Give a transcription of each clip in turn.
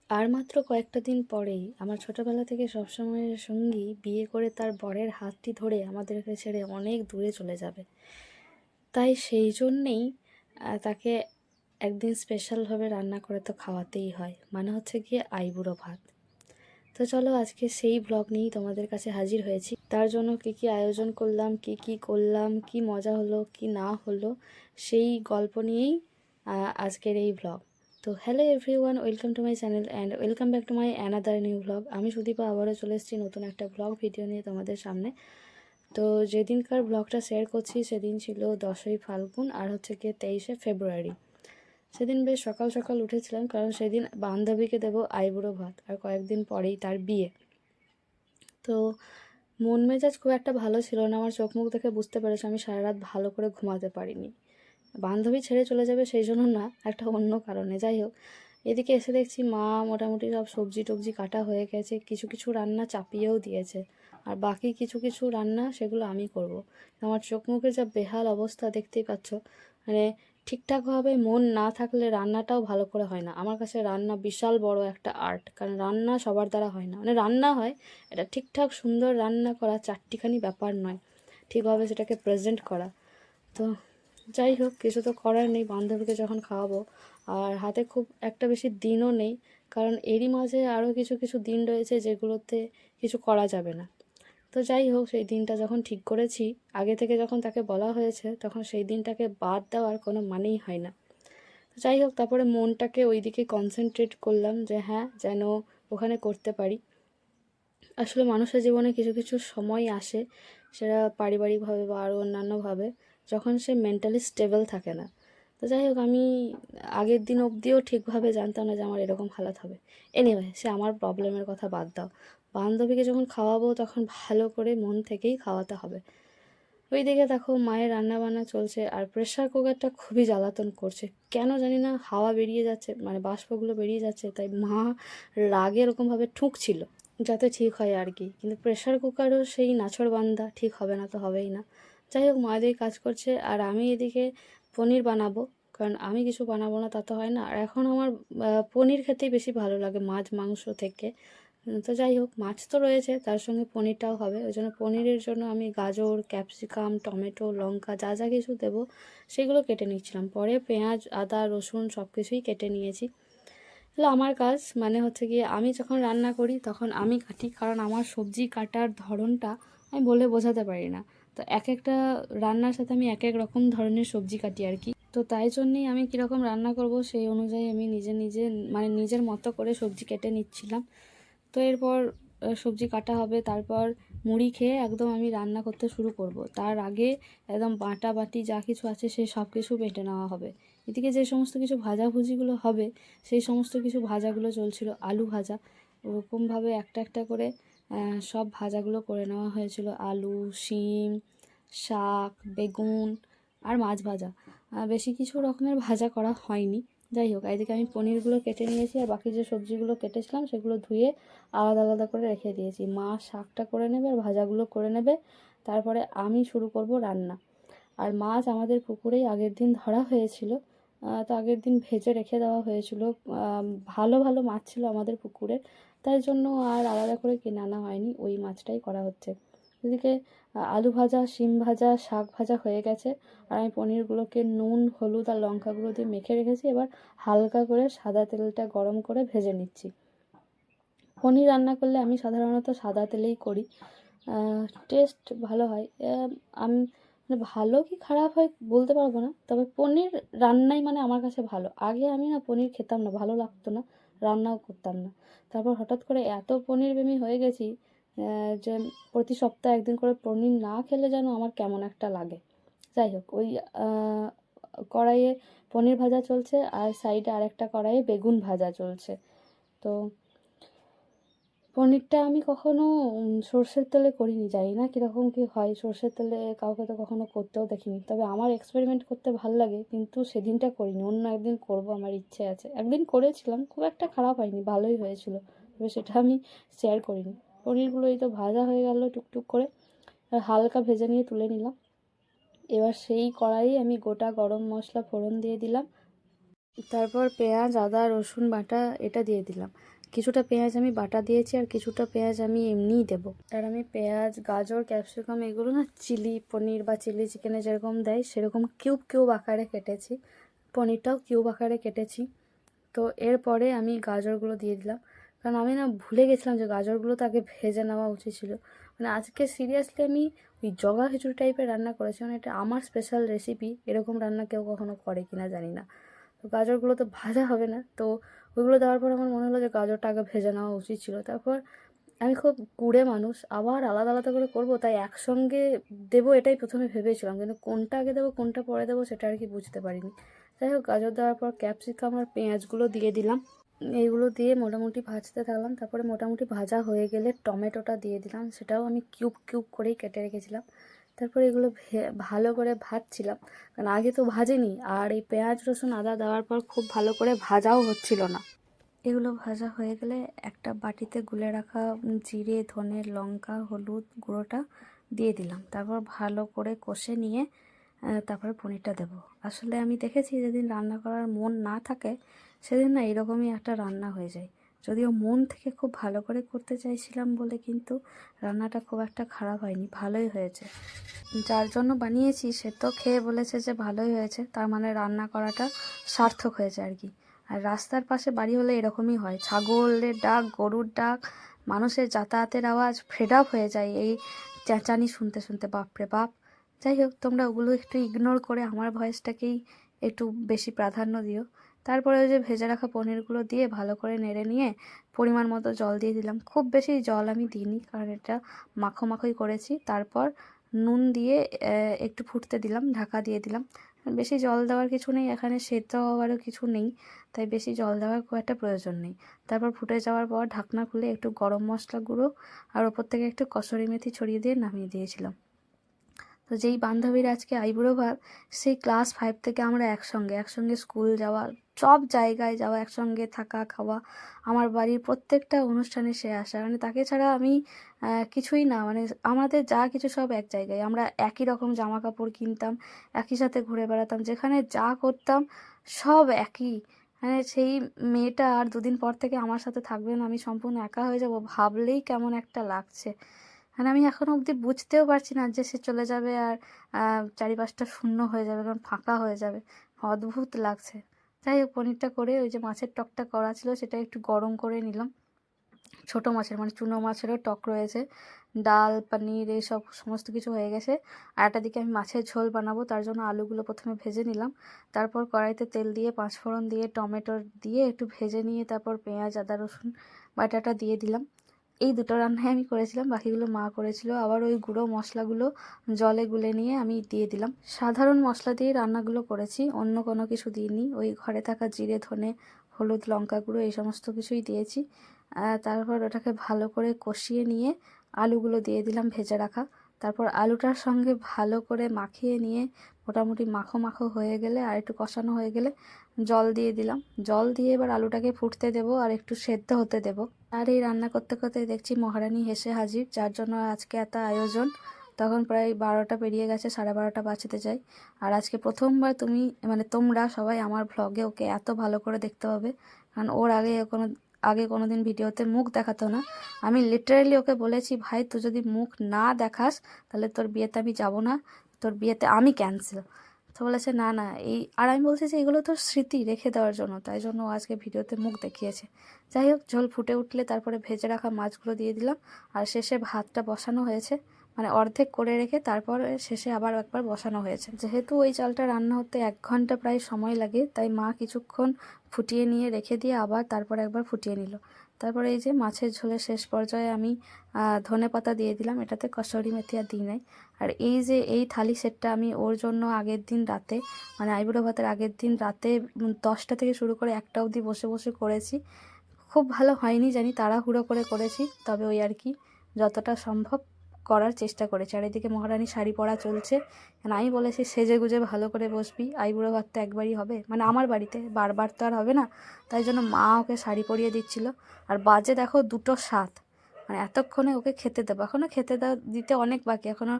আর মাত্র কয়েকটা দিন পরেই আমার ছোটবেলা থেকে সবসময়ের সঙ্গী বিয়ে করে তার বরের হাতটি ধরে আমাদেরকে ছেড়ে অনেক দূরে চলে যাবে। তাই সেই জন্যেই তাকে একদিন স্পেশালভাবে রান্না করে তো খাওয়াতেই হয়, মানে হচ্ছে গিয়ে আইবুড়ো ভাত। তো চলো আজকে সেই ব্লগ নিয়েই তোমাদের কাছে হাজির হয়েছি। তার জন্য কি কি আয়োজন করলাম, কি করলাম, কি মজা হলো কি না হলো, সেই গল্প নিয়েই আজকের এই ব্লগ। তো hello everyone, welcome to my channel and welcome back to my another new blog. আমি সুদীপা আবারও চলে এসেছি নতুন একটা ব্লগ ভিডিও নিয়ে তোমাদের সামনে। তো যেদিনকার ব্লগটা শেয়ার করছি সেদিন ছিল 10ই ফাল্গুন আর হচ্ছে গিয়ে 23শে ফেব্রুয়ারি। সেদিন বেশ সকাল সকাল উঠেছিলাম, কারণ সেদিন বান্ধবীকে দেবো আইবুড়ো ভাত, আর কয়েকদিন পরেই তার বিয়ে। তো মন মেজাজ খুব একটা ভালো ছিল না, আমার চোখ মুখ দেখে বুঝতে পেরেছি আমি সারা রাত ভালো করে ঘুমাতে পারিনি। বান্ধবী ছেড়ে চলে যাবে সেই জন্য না, একটা অন্য কারণে। যাই হোক, এদিকে এসে দেখছি মা মোটামুটি সব সবজি টবজি কাটা হয়ে গেছে, কিছু কিছু রান্না চাপিয়েও দিয়েছে, আর বাকি কিছু কিছু রান্না সেগুলো আমি করব। আমার চোখ মুখের যা বেহাল অবস্থা দেখতেই পাচ্ছ। মানে ঠিকঠাকভাবে মন না থাকলে রান্নাটাও ভালো করে হয় না। আমার কাছে রান্না বিশাল বড় একটা আর্ট, কারণ রান্না সবার দ্বারা হয় না। মানে রান্না হয়, এটা ঠিকঠাক সুন্দর রান্না করা চারটিখানি ব্যাপার নয়, ঠিকভাবে সেটাকে প্রেজেন্ট করা। তো যাই হোক, কিছু তো করার নেই, বান্ধবীকে যখন খাওয়াবো। আর হাতে খুব একটা বেশি দিনও নেই, কারণ এরই মাঝে আরও কিছু কিছু দিন রয়েছে যেগুলোতে কিছু করা যাবে না। তো যাই হোক, সেই দিনটা যখন ঠিক করেছি, আগে থেকে যখন তাকে বলা হয়েছে, তখন সেই দিনটাকে বাদ দেওয়ার কোনো মানেই হয় না। তো যাই হোক, তারপরে মনটাকে ওই দিকে কনসেন্ট্রেট করলাম যে হ্যাঁ, যেন ওখানে করতে পারি। আসলে মানুষের জীবনে কিছু কিছু সময় আসে, সেটা পারিবারিকভাবে বা আরও অন্যান্যভাবে, যখন সে মেন্টালি স্টেবল থাকে না। তো যাই হোক, আমি আগের দিন অবধিও ঠিকভাবে জানতাম না যে আমার এরকম হালাত হবে। এনিওয়ে, সে আমার প্রবলেমের কথা বাদ দাও। বান্ধবীকে যখন খাওয়াবো তখন ভালো করে মন থেকেই খাওয়াতে হবে। ওই দিকে দেখো মায়ের রান্না বান্না চলছে, আর প্রেশার কুকারটা খুবই জ্বালাতন করছে। কেন জানি না, হাওয়া বেরিয়ে যাচ্ছে, মানে বাষ্পগুলো বেরিয়ে যাচ্ছে, তাই মা রাগে এরকমভাবে ঠুকছিল যাতে ঠিক হয় আর কি। কিন্তু প্রেশার কুকারও সেই নাছোড়বান্দা, ঠিক হবে না তো হবেই না। যাই হোক, মা এদিকে কাজ করছে আর আমি এদিকে পনির বানাবো, কারণ আমি কিছু বানাবো না তা তো হয় না। আর এখন আমার পনির খেতেই বেশি ভালো লাগে মাছ মাংস থেকে। তো যাই হোক, মাছ তো রয়েছে, তার সঙ্গে পনিরটাও হবে। ওই জন্য পনিরের জন্য আমি গাজর, ক্যাপসিকাম, টমেটো, লঙ্কা যা যা কিছু দেবো সেগুলো কেটে নিচ্ছিলাম। পরে পেঁয়াজ, আদা, রসুন সব কিছুই কেটে নিয়েছি। তাহলে আমার কাজ মানে হচ্ছে গিয়ে, আমি যখন রান্না করি তখন আমি কাটি, কারণ আমার সবজি কাটার ধরনটা আমি বলে বোঝাতে পারি না। তো এক একটা রান্নার সাথে আমি এক এক রকম ধরনের সবজি কাটি আর কি। তো তাই জন্যেই আমি কীরকম রান্না করব সেই অনুযায়ী আমি নিজে নিজে মানে নিজের মতো করে সবজি কেটে নিচ্ছিলাম। তো এরপর সবজি কাটা হবে, তারপর মুড়ি খেয়ে একদম আমি রান্না করতে শুরু করব। তার আগে একদম বাটা বাটি যা কিছু আছে সেই সব কিছু বেটে নেওয়া হবে। এদিকে যে সমস্ত কিছু ভাজাভুজিগুলো হবে সেই সমস্ত কিছু ভাজাগুলো চলছিল। আলু ভাজা, ওরকমভাবে একটা একটা করে সব ভাজাগুলো করে নেওয়া হয়েছিল। আলু, শিম, শাক, বেগুন আর মাছ ভাজা। বেশি কিছু রকমের ভাজা করা হয়নি। যাই হোক, এদিকে আমি পনিরগুলো কেটে নিয়েছি, আর বাকি যে সবজিগুলো কেটেছিলাম সেগুলো ধুয়ে আলাদা আলাদা করে রেখে দিয়েছি। মা শাকটা করে নেবে আর ভাজাগুলো করে নেবে, তারপরে আমি শুরু করব রান্না। আর মাছ আমাদের পুকুরেই আগের দিন ধরা হয়েছিল, তো আগের দিন ভেজে রেখে দেওয়া হয়েছিল। ভালো ভালো মাছ ছিল আমাদের পুকুরে, তাই জন্য আর আলাদা করে কিনে আনা হয়নি, ওই মাছটাই করা হচ্ছে। এদিকে আলু ভাজা, শিম ভাজা, শাক ভাজা হয়ে গেছে, আর আমি পনিরগুলোকে নুন, হলুদ আর লঙ্কাগুলো দিয়ে মেখে রেখেছি। এবার হালকা করে সাদা তেলটা গরম করে ভেজে নিচ্ছি। পনির রান্না করলে আমি সাধারণত সাদা তেলেই করি, টেস্ট ভালো হয়। আমি মানে ভালো কি খারাপ হয় বলতে পারবো না, তবে পনির রান্নাই মানে আমার কাছে ভালো। আগে আমি না পনির খেতাম না, ভালো লাগতো না, রান্নাও করতাম না। তারপর হঠাৎ করে এত পনির প্রেমী হয়ে গেছি যে প্রতি সপ্তাহে একদিন করে পনির না খেলে যেন আমার কেমন একটা লাগে। যাই হোক, ওই কড়াইয়ে পনির ভাজা চলছে, আর সাইডে আরেকটা কড়াইয়ে বেগুন ভাজা চলছে। তো পনিরটা আমি কখনো সর্ষের তেলে করিনি, জানি না কীরকম কী হয়। সর্ষের তেলে কাউকে তো কখনো করতেও দেখিনি, তবে আমার এক্সপেরিমেন্ট করতে ভাল লাগে, কিন্তু সেদিনটা করিনি। অন্য একদিন করব, আমার ইচ্ছে আছে। একদিন করেছিলাম, খুব একটা খারাপ হয়নি, ভালোই হয়েছিল, তবে সেটা আমি শেয়ার করিনি। পনিরগুলো এই তো ভাজা হয়ে গেল টুকটুক করে, আর হালকা ভেজে নিয়ে তুলে নিলাম। এবার সেই কড়াইয়ে আমি গোটা গরম মশলা ফোড়ন দিয়ে দিলাম, তারপর পেঁয়াজ, আদা, রসুন বাটা এটা দিয়ে দিলাম, কিছুটা পেঁয়াজ আমি বাটা দিয়েছি আর কিছুটা পেঁয়াজ আমি এমনিই দেবো। আর আমি পেঁয়াজ, গাজর, ক্যাপসিকাম এগুলো না চিলি পনির বা চিলি চিকেনে যেরকম দেয় সেরকম কিউব কিউব আকারে কেটেছি। পনিরটাও কিউব আকারে কেটেছি। তো এরপরে আমি গাজরগুলো দিয়ে দিলাম, কারণ আমি না ভুলে গেছিলাম যে গাজরগুলো তো আগে ভেজে নেওয়া উচিত ছিল। মানে আজকে সিরিয়াসলি আমি ওই জগা খিচুড়ি টাইপের রান্না করেছি, মানে এটা আমার স্পেশাল রেসিপি। এরকম রান্না কেউ কখনো করে কিনা জানি না। তো গাজরগুলো তো ভাজা হবে না, তো ওইগুলো দেওয়ার পর আমার মনে হলো যে গাজরটা আগে ভেজে নেওয়া উচিত ছিল। তারপর আমি খুব কুড়ে মানুষ, আবার আলাদা আলাদা করে করব, তাই একসঙ্গে দেবো এটাই প্রথমে ভেবেছিলাম, কিন্তু কোনটা আগে দেবো কোনটা পরে দেবো সেটা আর কি বুঝতে পারিনি। যাই হোক, গাজর দেওয়ার পর ক্যাপসিকাম আর পেঁয়াজগুলো দিয়ে দিলাম। এইগুলো দিয়ে মোটামুটি ভাজতে থাকলাম। তারপরে মোটামুটি ভাজা হয়ে গেলে টমেটোটা দিয়ে দিলাম, সেটাও আমি কিউব কিউব করেই কেটে রেখেছিলাম। তারপরে এগুলো ভালো করে ভাজছিলাম, কারণ আগে তো ভাজিনি, আর এই পেঁয়াজ রসুন আদা দেওয়ার পর খুব ভালো করে ভাজাও হচ্ছিল না। এগুলো ভাজা হয়ে গেলে একটা বাটিতে গুলে রাখা জিরে, ধনে, লঙ্কা, হলুদ গুঁড়োটা দিয়ে দিলাম। তারপর ভালো করে কষে নিয়ে তারপরে পনিরটা দেবো। আসলে আমি দেখেছি যেদিন রান্না করার মন না থাকে সেদিন না এরকমই একটা রান্না হয়ে যায়। যদিও মন থেকে খুব ভালো করে করতে চাইছিলাম বলে কিন্তু রান্নাটা খুব একটা খারাপ হয়নি, ভালোই হয়েছে। যার জন্য বানিয়েছি সে তো খেয়ে বলেছে যে ভালোই হয়েছে, তার মানে রান্না করাটা সার্থক হয়েছে আর কি। আর রাস্তার পাশে বাড়ি হলে এরকমই হয়, ছাগলের ডাক, গরুর ডাক, মানুষের যাতায়াতের আওয়াজ, ফেড আপ হয়ে যায় এই চেঁচানি শুনতে শুনতে, বাপরে বাপ। যাই হোক, তোমরা ওগুলো একটু ইগনোর করে আমার ভয়েসটাকেই একটু বেশি প্রাধান্য দিও। তারপরে ওই যে ভেজে রাখা পনিরগুলো দিয়ে ভালো করে নেড়ে নিয়ে পরিমাণ মতো জল দিয়ে দিলাম। খুব বেশি জল আমি দিইনি, কারণ এটা মাখো মাখোই করেছি। তারপর নুন দিয়ে একটু ফুটতে দিলাম, ঢাকা দিয়ে দিলাম। বেশি জল দেওয়ার কিছু নেই এখানে, সেদ্ধ হওয়ারও কিছু নেই, তাই বেশি জল দেওয়ার খুব একটা প্রয়োজন নেই। তারপর ফুটে যাওয়ার পর ঢাকনা খুলে একটু গরম মশলা গুঁড়ো আর ওপর থেকে একটু কসুরি মেথি ছড়িয়ে দিয়ে নামিয়ে দিয়েছিলাম। তো যেই বান্ধবীর আজকে আইবুড়ো ভাত, সেই ক্লাস 5 থেকে আমরা একসঙ্গে স্কুল যাওয়া, সব জায়গায় যাওয়া, একসঙ্গে থাকা খাওয়া, আমার বাড়ির প্রত্যেকটা অনুষ্ঠানে সে আসা, মানে তাকে ছাড়া আমি কিছুই না। মানে আমাদের যা কিছু সব এক জায়গায়, আমরা একই রকম জামা কাপড় কিনতাম, একই সাথে ঘুরে বেড়াতাম, যেখানে যা করতাম সব একই। মানে সেই মেয়েটা আর দুদিন পর থেকে আমার সাথে থাকবে না, আমি সম্পূর্ণ একা হয়ে যাব, ভাবলেই কেমন একটা লাগছে। মানে আমি এখনও অবধি বুঝতেও পারছি না যে সে চলে যাবে আর চারিপাশটা শূন্য হয়ে যাবে, কারণ ফাঁকা হয়ে যাবে। অদ্ভুত লাগছে। যাই হোক, পনিরটা করে ওই যে মাছের টকটা করা ছিল সেটা একটু গরম করে নিলাম। ছোটো মাছের, মানে চুনো মাছেরও টক রয়েছে। ডাল, পনির এইসব সমস্ত কিছু হয়ে গেছে। আর একটা দিকে আমি মাছের ঝোল বানাবো, তার জন্য আলুগুলো প্রথমে ভেজে নিলাম। তারপর কড়াইতে তেল দিয়ে পাঁচফোড়ন দিয়ে টমেটো দিয়ে একটু ভেজে নিয়ে তারপর পেঁয়াজ, আদা, রসুন বাটাটা দিয়ে দিলাম। এই দুটো রান্নাই আমি করেছিলাম, বাকিগুলো মা করেছিল। আবার ওই গুঁড়ো মশলাগুলো জলে গুলে নিয়ে আমি দিয়ে দিলাম। সাধারণ মশলা দিয়ে রান্নাগুলো করেছি, অন্য কোনো কিছু দিইনি। ওই ঘরে থাকা জিরে, ধনে, হলুদ, লঙ্কা গুঁড়ো এই সমস্ত কিছুই দিয়েছি। তারপর ওটাকে ভালো করে কষিয়ে নিয়ে আলুগুলো দিয়ে দিলাম ভেজে রাখা। তারপর আলুটার সঙ্গে ভালো করে মাখিয়ে নিয়ে মোটামুটি মাখো মাখো হয়ে গেলে আর একটু কষানো হয়ে গেলে জল দিয়ে দিলাম। জল দিয়ে এবার আলুটাকে ফুটতে দেবো আর একটু সেদ্ধ হতে দেবো। আর এই রান্না করতে করতে দেখছি মহারানী হেসে হাজির, যার জন্য আজকে এত আয়োজন। তখন প্রায় 12টা পেরিয়ে গেছে, 12:30 বাজতে যায়। আর আজকে প্রথমবার মানে তোমরা সবাই আমার ভ্লগে ওকে এত ভালো করে দেখতে পাবে, কারণ ওর আগে কোনো দিন ভিডিওতে মুখ দেখাতো না। আমি লিটারেলি ওকে বলেছি, ভাই তুই যদি মুখ না দেখাস তাহলে তোর বিয়েতে আমি যাব না, তোর বিয়েতে আমি ক্যান্সেল। তো বলেছে না না এই, আর আমি বলছি যে এগুলো তোর স্মৃতি রেখে দেওয়ার জন্য, তাই জন্য ও আজকে ভিডিওতে মুখ দেখিয়েছে। যাই হোক, ঝোল ফুটে উঠলে তারপরে ভেজে রাখা মাছগুলো দিয়ে দিলাম। আর শেষে ভাতটা বসানো হয়েছে, মানে অর্ধেক করে রেখে তারপর শেষে আবার একবার বসানো হয়েছে। যেহেতু ওই চালটা রান্না হতে 1 ঘন্টা প্রায় সময় লাগে, তাই মা কিছুক্ষণ ফুটিয়ে নিয়ে রেখে দিয়ে আবার তারপর একবার ফুটিয়ে নিল। তারপরে এই যে মাছের ঝোলের শেষ পর্যায়ে আমি ধনে পাতা দিয়ে দিলাম, এটাতে কসুরি মেথি আর দিই নাই। আর এই যে এই থালি সেটটা আমি ওর জন্য আগের দিন রাতে, মানে আইবুড়ো ভাতের আগের দিন রাতে 10টা থেকে শুরু করে 1টা অবধি বসে বসে করেছি। খুব ভালো হয়নি জানি, তাড়াহুড়ো করে করেছি, তবে ওই আর কি যতটা সম্ভব করার চেষ্টা করেছি। আর এদিকে মহারানী শাড়ি পরা চলছে, আমি বলেছি সেজে গুজে ভালো করে বসবি, আইবুড়ো ভাত তো একবারই হবে, মানে আমার বাড়িতে বারবার তো আর হবে না, তাই জন্য মা ওকে শাড়ি পরিয়ে দিচ্ছিল। আর বাজে দেখো 2:07, মানে এতক্ষণে ওকে খেতে দেবো, এখনও খেতে দিতে অনেক বাকি, এখনও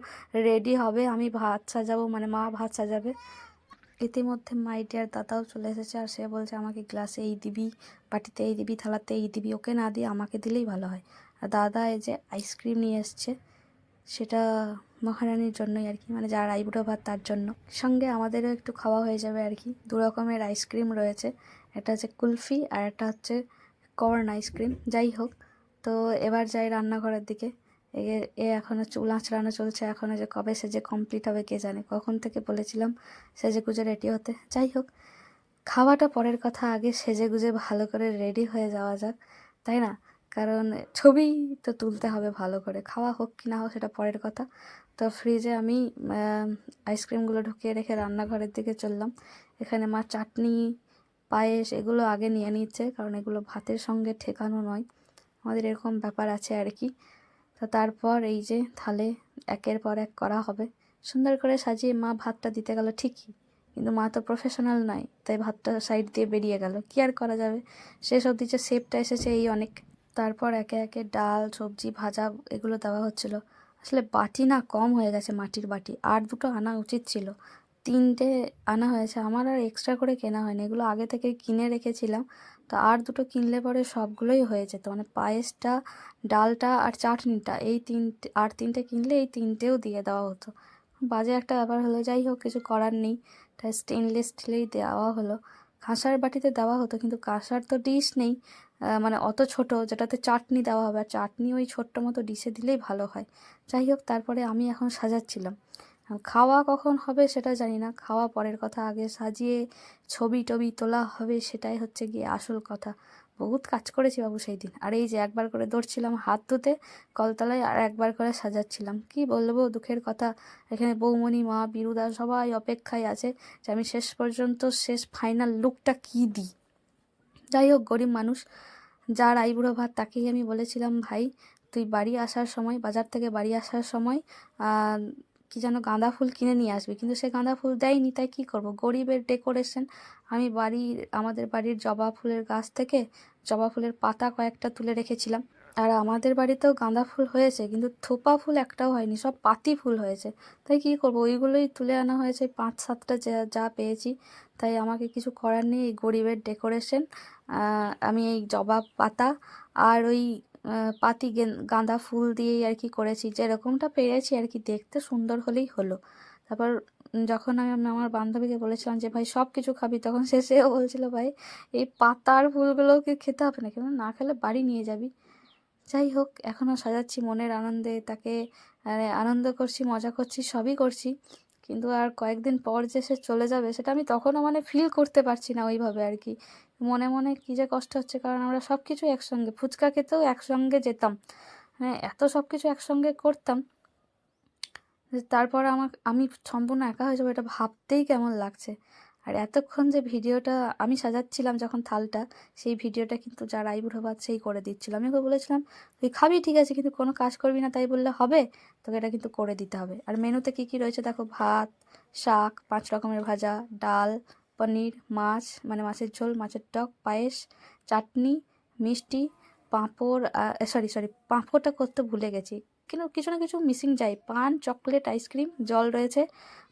রেডি হবে, আমি ভাত সাজাবো, মানে মা ভাত সাজাবে। ইতিমধ্যে মাই ডিয়ার দাদাও চলে এসেছে, আর সে বলছে আমাকে গ্লাসে এই দিবি, বাটিতে এই দিবি, থালাতে এই দিবি, ওকে না দিয়ে আমাকে দিলেই ভালো হয়। আর দাদা এই যে আইসক্রিম নিয়ে এসছে, সেটা মহারানীর জন্যই আর কি, মানে যার আইবুড়ো ভাত তার জন্য। সঙ্গে আমাদেরও একটু খাওয়া হয়ে যাবে আর কি। 2 রকমের আইসক্রিম রয়েছে, একটা হচ্ছে কুলফি আর একটা হচ্ছে কর্ন আইসক্রিম। যাই হোক, তো এবার যাই রান্নাঘরের দিকে। এ এখনও চুল আঁচড়ানো চলছে, এখনও যে কবে সেজে কমপ্লিট হবে কে জানে। কখন থেকে বলেছিলাম সেজে গুজে রেডি হতে। যাই হোক, খাওয়াটা পরের কথা, আগে সেজে গুজে ভালো করে রেডি হয়ে যাওয়া যাক, তাই না? কারণ ছবি তো তুলতে হবে ভালো করে, খাওয়া হোক কি না হোক সেটা পরের কথা। তো ফ্রিজে আমি আইসক্রিমগুলো ঢুকিয়ে রেখে রান্নাঘরের দিকে চললাম। এখানে মা চাটনি, পায়েস এগুলো আগে নিয়ে নিচ্ছে, কারণ এগুলো ভাতের সঙ্গে ঠেকানো নয়, আমাদের এরকম ব্যাপার আছে আর কি। তো তারপর এই যে থালে একের পর এক করা হবে। সুন্দর করে সাজিয়ে মা ভাতটা দিতে গেল ঠিকই, কিন্তু মা তো প্রফেশনাল নয়, তাই ভাতটা সাইড দিয়ে বেরিয়ে গেল। কি আর করা যাবে, শেষ অবধি যে শেপটা এসেছে এই অনেক। তারপর একে একে ডাল, সবজি, ভাজা এগুলো দেওয়া হচ্ছিল। আসলে বাটি না কম হয়ে গেছে, মাটির বাটি আর 2টো আনা উচিত ছিল। 3টে আনা হয়েছে, আমার আর এক্সট্রা করে কেনা হয়নি, এগুলো আগে থেকে কিনে রেখেছিলাম। তো আর 2টো কিনলে পরে সবগুলোই হয়ে যেত, মানে পায়েসটা, ডালটা আর চাটনিটা, এই 3টে, আর 3টে কিনলে এই 3টেও দিয়ে দেওয়া হতো। বাজে একটা ব্যাপার হলো, যাই হোক কিছু করার নেই। তাই স্টেনলেস স্টিলেই দেওয়া হলো। কাঁসার বাটিতে দেওয়া হতো, কিন্তু কাঁসার তো ডিশ নেই, মানে অত ছোট যেটাতে চাটনি দেওয়া হবে, আর চাটনি ওই ছোট্ট মতো ডিশে দিলেই ভালো হয়। যাই হোক, তারপরে আমি এখন সাজাচ্ছিলাম। খাওয়া কখন হবে সেটা জানি না, খাওয়া পরের কথা, আগে সাজিয়ে ছবি টবি তোলা হবে, সেটাই হচ্ছে গিয়ে আসল কথা। বহুত কাজ করেছি বাবু সেই দিন। আর এই যে একবার করে দৌড়ছিলাম হাত ধুতে কলতলায়, আর একবার করে সাজাচ্ছিলাম। কি বলবো দুঃখের কথা, এখানে বৌমণি, মা, বিরুদা সবাই অপেক্ষায় আছে যে আমি শেষ পর্যন্ত শেষ ফাইনাল লুকটা কী দিই। যাই হোক, গরিব মানুষ, যার আইবুড়ো ভাত তাকেই আমি বলেছিলাম, ভাই তুই বাড়ি আসার সময়, বাজার থেকে বাড়ি আসার সময় কি যেন গাঁদা ফুল কিনে নিয়ে আসবি, কিন্তু সে গাঁদা ফুল দেয়নি। তাই কি করব, গরিবের ডেকোরেশন। আমি আমাদের বাড়ির জবা ফুলের গাছ থেকে জবা ফুলের পাতা কয়েকটা তুলে রেখেছিলাম। আর আমাদের বাড়িতেও গাঁদা ফুল হয়েছে, কিন্তু থোপা ফুল একটাও হয়নি, সব পাতি ফুল হয়েছে। তাই কি করব, ওইগুলোই তুলে আনা হয়েছে, 5-7টা যা যা পেয়েছি। তাই আমাকে কিছু করার নেই, এই গরিবের ডেকোরেশন। আমি এই জবা পাতা আর ওই পাতি গাঁদা ফুল দিয়েই আর কি করেছি, যেরকমটা পেরেছি আর কি, দেখতে সুন্দর হলেই হলো। তারপর যখন আমি আমার বান্ধবীকে বলেছিলাম যে ভাই সব কিছু খাবি, তখন সেও বলছিল ভাই এই পাতার ফুলগুলোকে খেতে হবে না, কেন না খেলে বাড়ি নিয়ে যাবি। যাই হোক, এখনও সাজাচ্ছি মনের আনন্দে, তাকে আনন্দ করছি, মজা করছি, সবই করছি। কিন্তু আর কয়েকদিন পর যে সে চলে যাবে, সেটা আমি তখনও মানে ফিল করতে পারছি না ওইভাবে আর কি। মনে মনে কী যে কষ্ট হচ্ছে, কারণ আমরা সব কিছু একসঙ্গে, ফুচকা খেতেও একসঙ্গে যেতাম, মানে এত সব কিছু একসঙ্গে করতাম। তারপর আমি সম্পূর্ণ একা হয়ে যাবো, এটা ভাবতেই কেমন লাগছে। আর এতক্ষণ যে ভিডিওটা আমি সাজাচ্ছিলাম যখন থালটা, সেই ভিডিওটা কিন্তু যার আইবুড়ো ভাত সেই করে দিচ্ছিল। আমি ওকে বলেছিলাম তুই খাবি ঠিক আছে, কিন্তু কোনো কাজ করবি না, তাই বললে হবে, তোকে এটা কিন্তু করে দিতে হবে। আর মেনুতে কী কী রয়েছে দেখো, ভাত, শাক, 5 রকমের ভাজা, ডাল, পনির, মাছ মানে মাছের ঝোল, মাছের টক, পায়েস, চাটনি, মিষ্টি, পাঁপড়, সরি পাঁপড়টা করতে ভুলে গেছি, কিন্তু কিছু না কিছু মিসিং যায়, পান, চকলেট, আইসক্রিম, জল রয়েছে,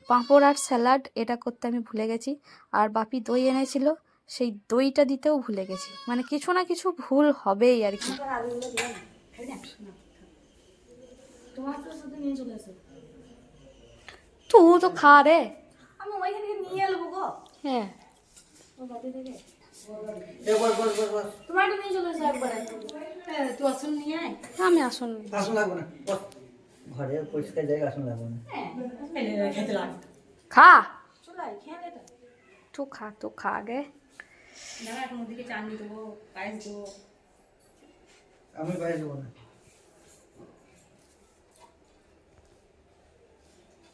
পাঁপড় আর স্যালাড, এটা করতে আমি ভুলে গেছি। আর বাপি দই এনেছিল, সেই দইটা দিতেও ভুলে গেছি, মানে কিছু না কিছু ভুল হবেই আর কি। তুই তো খা রে, আমি ওইখান থেকে নিয়ে এলবো গো। হ্যাঁ তোমার নিয়ে চলে এসো একবার। হ্যাঁ, তুই আসুন নিয়ে আয়। আমি আসুন আসন লাগবে না, ঘরে পরিষ্কার জায়গা আসন লাগবে না। হ্যাঁ, খেতে লাগবে। খা, চলে আয়, খেয়ে নে তো। তো খা আগে। দাঁড়া, এখন ওদিকে চাটনি দেবো, পায়েস দেবো। আমি বাইরে যাবো না।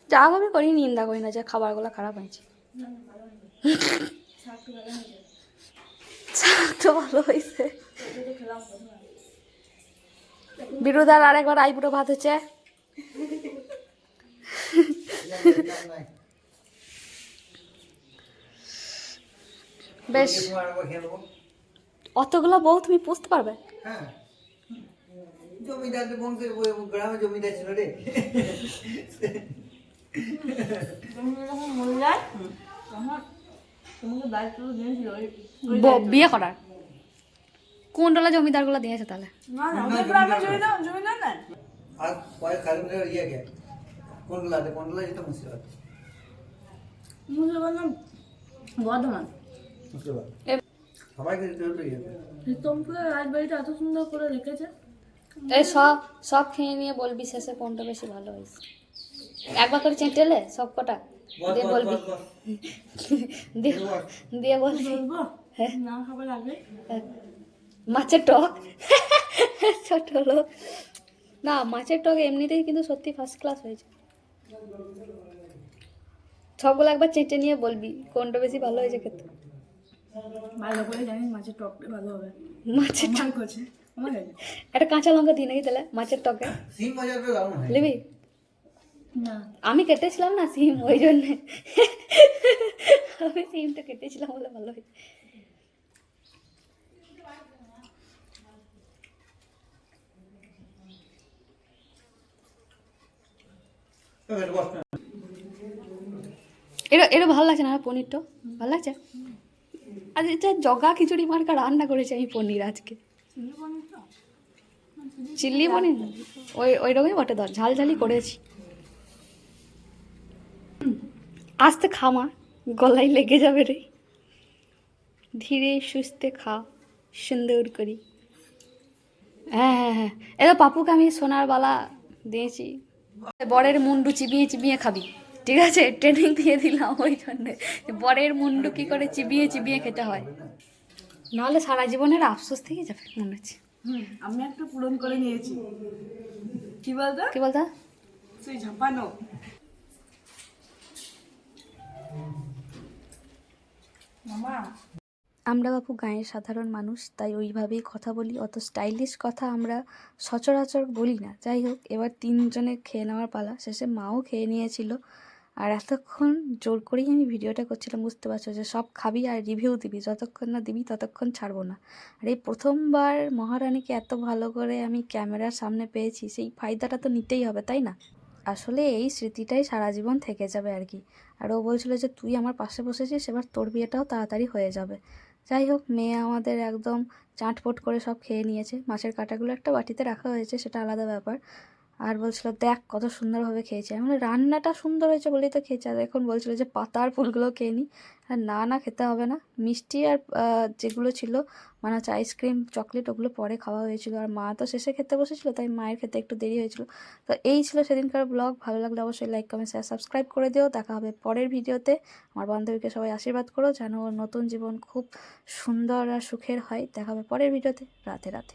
যা হবে করি, নিন্দা করি না যে খাবারগুলো খারাপ হয়েছে। শাক তো ভালো হয়েছে। তো ভালো হয়েছে। ওটা তো খেলাম প্রথমে। বিরুদার আরেকবার আইবুড়ো ভাত হচ্ছে। বেশ, অতগুলো বউ তুমি পুষতে পারবে? হ্যাঁ, জমিদার বংশের গ্রামে জমিদার ছিল রে। যখন মরে যায় আমার তোমাকে দায়িত্ব তো দিয়েছিল বিয়ে করার কোন ডলা জমিদারগুলো দিয়েছে তাহলে? না না ওদের গ্রামে জমিদার না আর পরে খালি ইয়ে কে কোনগুলা যেটা মুর্শিদাবাদ মুসলমান না বর্ধমান মুর্শিদাবাদ সবাইকে দিতে হতো ইয়ে রিতমপুরের রাজবাড়িটা এত সুন্দর করে রেখেছে। এই সব সব খেয়ে নিয়ে বলবি শেষে কোনটা বেশি ভালো হয়েছে। একবার করে চেঁটেলে সব কটা দিয়ে বলবি, দিয়ে দিয়ে বলবি বলবো না খাবার আগে মাছের টক ছোট লোক না, মাছের টক এমনিতেই কিন্তু সত্যি ফার্স্ট ক্লাস হয়েছে। সবগুলো একবার চেঁচে নিয়ে বলবি কোনটা বেশি ভালো হয়েছে খেতে। ভালো করে জানিস মাছের টকটা ভালো হবে। মাছের আমার কাছে আমার কাছে একটা কাঁচা লঙ্কা দিই নাকি তাহলে মাছের টকে সিম বাজার করে দারুণ হয় নিবি? না আমি কেটেছিলাম না সিম, ওই জন্যে আমি সিমটা কেটেছিলাম বলে ভালো হয়েছে। এটা ভালো লাগছে না পনিরটা? ভালো লাগছে। আজ এটা জগা খিচুড়ি মার্কা রান্না করেছি আমি পনির আজকে। চিল্লি পনির ওই রকমই বটে, ধর ঝাল ঝালি করেছি। আস্তে খামা, গলায় লেগে যাবে রে। ধীরে সুস্থে খা, সুন্দর করি। হ্যাঁ হ্যাঁ হ্যাঁ, এটা পাপুকে আমি সোনার বালা দিয়েছি। বরের মুন্ডু চিবিয়ে চিবিয়ে খাবি, ঠিক আছে? ট্রেনিং দিয়ে দিলাম ওই জন্যে, বরের মুন্ডু কি করে চিবিয়ে চিবিয়ে খেতে হয়, নাহলে সারা জীবনের আফসোস থেকে যাবে মনে হচ্ছে। আমি একটা পূরণ করে নিয়েছি। কি বলতো কি বলতা? তুই ঝাপানো মামা। আমরা বাপু গাঁয়ের সাধারণ মানুষ, তাই ওইভাবেই কথা বলি, অত স্টাইলিশ কথা আমরা সচরাচর বলি না। যাই হোক, এবার তিনজনে খেয়ে নেওয়ার পালা। শেষে মাও খেয়ে নিয়েছিল। আর এতক্ষণ জোর করেই আমি ভিডিওটা করছিলাম, বুঝতে পারছো, যে সব খাবি আর রিভিউ দিবি, যতক্ষণ না দিবি ততক্ষণ ছাড়বো না। আর এই প্রথমবার মহারানীকে এত ভালো করে আমি ক্যামেরার সামনে পেয়েছি, সেই ফায়দাটা তো নিতেই হবে, তাই না? আসলে এই স্মৃতিটাই সারা জীবন থেকে যাবে আর কি। আর ও বলছিল যে তুই আমার পাশে বসেছিস, এবার তোর বিয়েটাও তাড়াতাড়ি হয়ে যাবে। যাই হোক, মেয়ে আমাদের একদম চাটপট করে সব খেয়ে নিয়েছে। মাছের কাঁটাগুলো একটা বাটিতে রাখা হয়েছে, সেটা আলাদা ব্যাপার। আর বলছিল দেখ কত সুন্দরভাবে খেয়েছে। আমি বলি রান্নাটা সুন্দর হয়েছে বলেই তো খেয়েছে। আর এখন বলছিল যে পাতার ফুলগুলো খেয়ে নি। আর না না, খেতে হবে না। মিষ্টি আর যেগুলো ছিল মানে হচ্ছে আইসক্রিম চকলেট, ওগুলো পরে খাওয়া হয়েছিল। আর মা তো শেষে খেতে বসেছিল, তাই মায়ের খেতে একটু দেরি হয়েছিল। তো এই ছিল সেদিনকার ব্লগ। ভালো লাগলে অবশ্যই লাইক কমেন্ট শেয়ার সাবস্ক্রাইব করে দিও। দেখা হবে পরের ভিডিওতে। আমার বান্ধবীকে সবাই আশীর্বাদ করো যেন ওর নতুন জীবন খুব সুন্দর আর সুখের হয়। দেখা হবে পরের ভিডিওতে। রাতে রাতে।